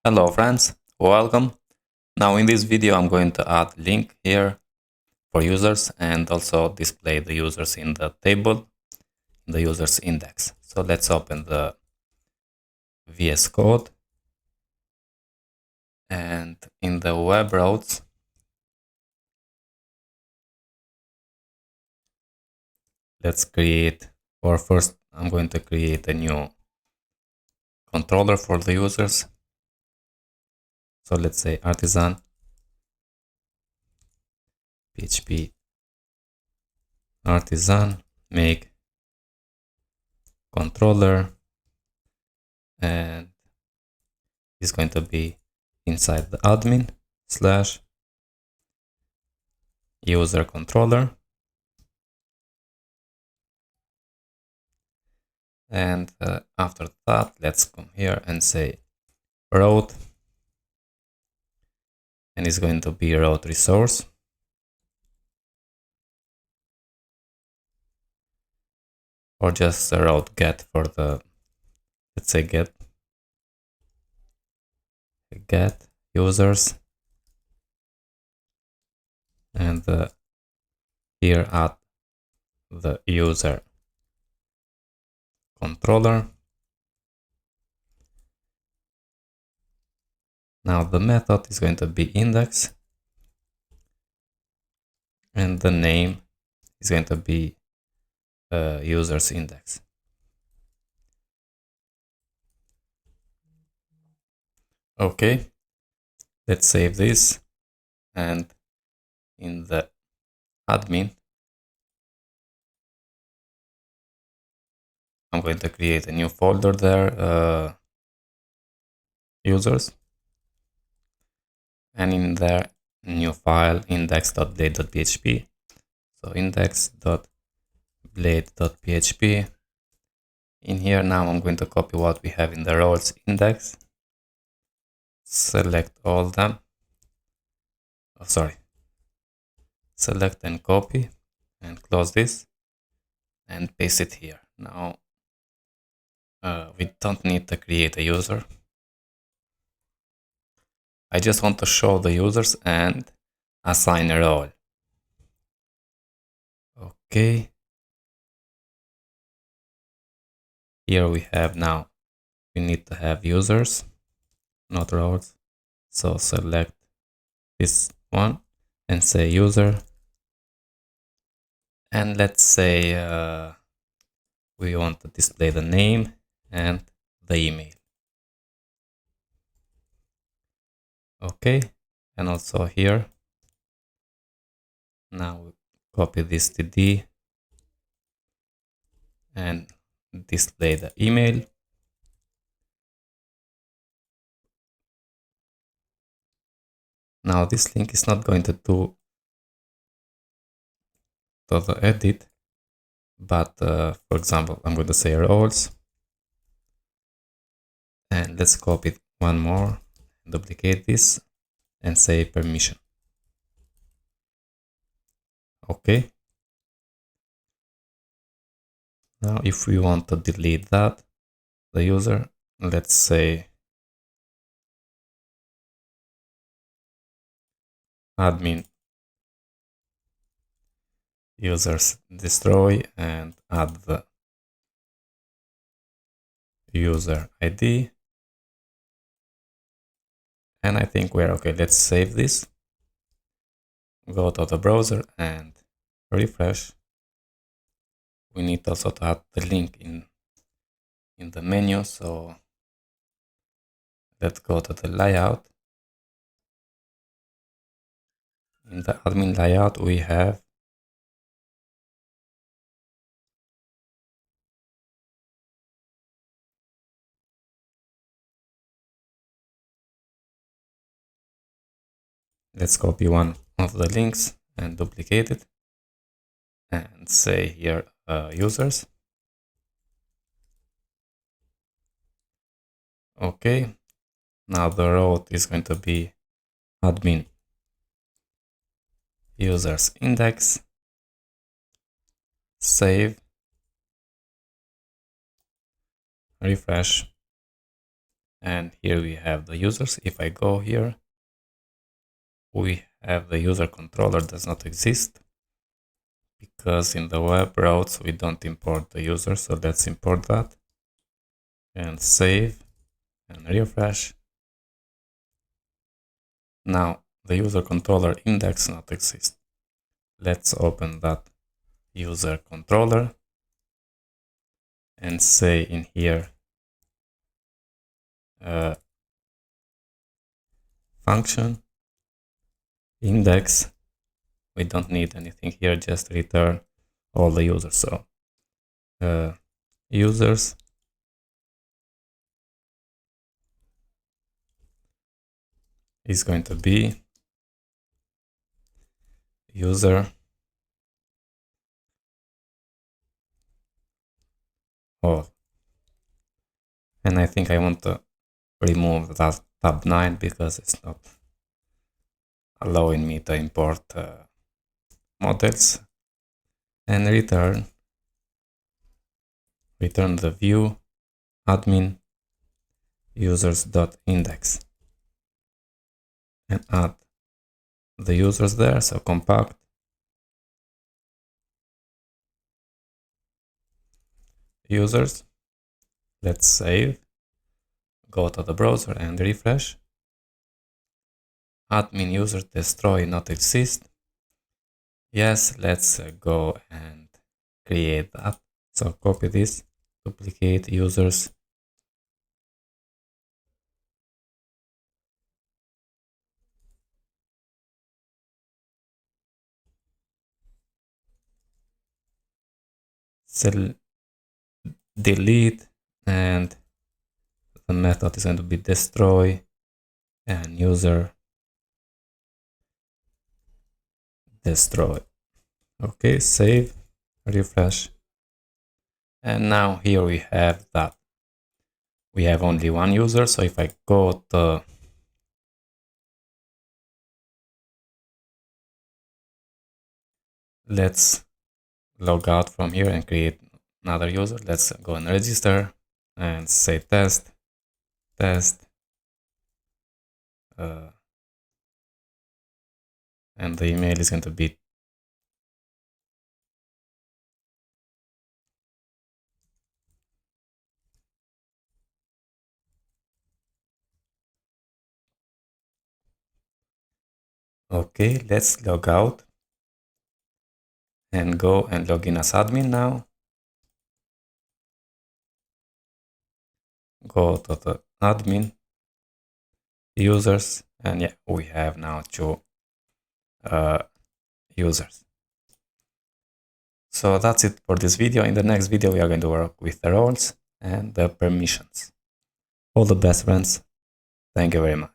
Hello friends, welcome. Now in this video I'm going to add link here for users and also display the users in the table, in the users index. So let's open the VS Code and in the web routes let's create, or first I'm going to create a new controller for the users. So let's say artisan PHP artisan make controller, and it's going to be inside the admin slash user controller. And after that, let's come here and say route, and it's going to be route resource. Or just a route get for the, let's say get users, and here add the user controller. Now the method is going to be index, and the name is going to be users index. Okay, let's save this, and in the admin I'm going to create a new folder there, users, and in there new file index.blade.php. So index.blade.php. In here now I'm going to copy what we have in the roles index, select all them, select and copy and close this and paste it here. Now we don't need to create a user. I just want to show the users and assign a role. Okay. Here we have now, we need to have users, not roles. So select this one and say user. And let's say we want to display the name and the email. Okay. And also here, now we copy this TD and display the email. Now this link is not going to do to the edit, but for example, I'm going to say roles, and let's copy one more, duplicate this and say permission. Okay. Now if we want to delete that, the user, let's say admin users destroy and add the user ID. And I think we're okay. Let's save this. Go to the browser and refresh. We need also to add the link in the menu. So let's go to the layout. In the admin layout, we have let's copy one of the links and duplicate it and say here users. Okay, now the route is going to be admin users index, save, refresh, And here we have the users. If I go here, we have the user controller does not exist because in the web routes we don't import the user. So let's import that and save and refresh. Now the user controller index not exist. Let's open that user controller and say in here function index. We don't need anything here, just return all the users. So users is going to be user all. And I think I want to remove that tab 9 because it's not allowing me to import models, and return the view admin users.index and add the users there. So compact users. Let's save, go to the browser and refresh. Admin user destroy not exist. Yes, let's go and create that. So copy this, duplicate users, delete, and the method is going to be destroy and user destroy. Okay, save, refresh. And now here we have that we have only one user. So if I go to let's log out from here and create another user. Let's go and register and say test. And the email is going to be okay. Let's log out and go and log in as admin now. Go to the admin users, and yeah, we have now two users. So that's it for this video. In the next video, we are going to work with the roles and the permissions. All the best, friends. Thank you very much.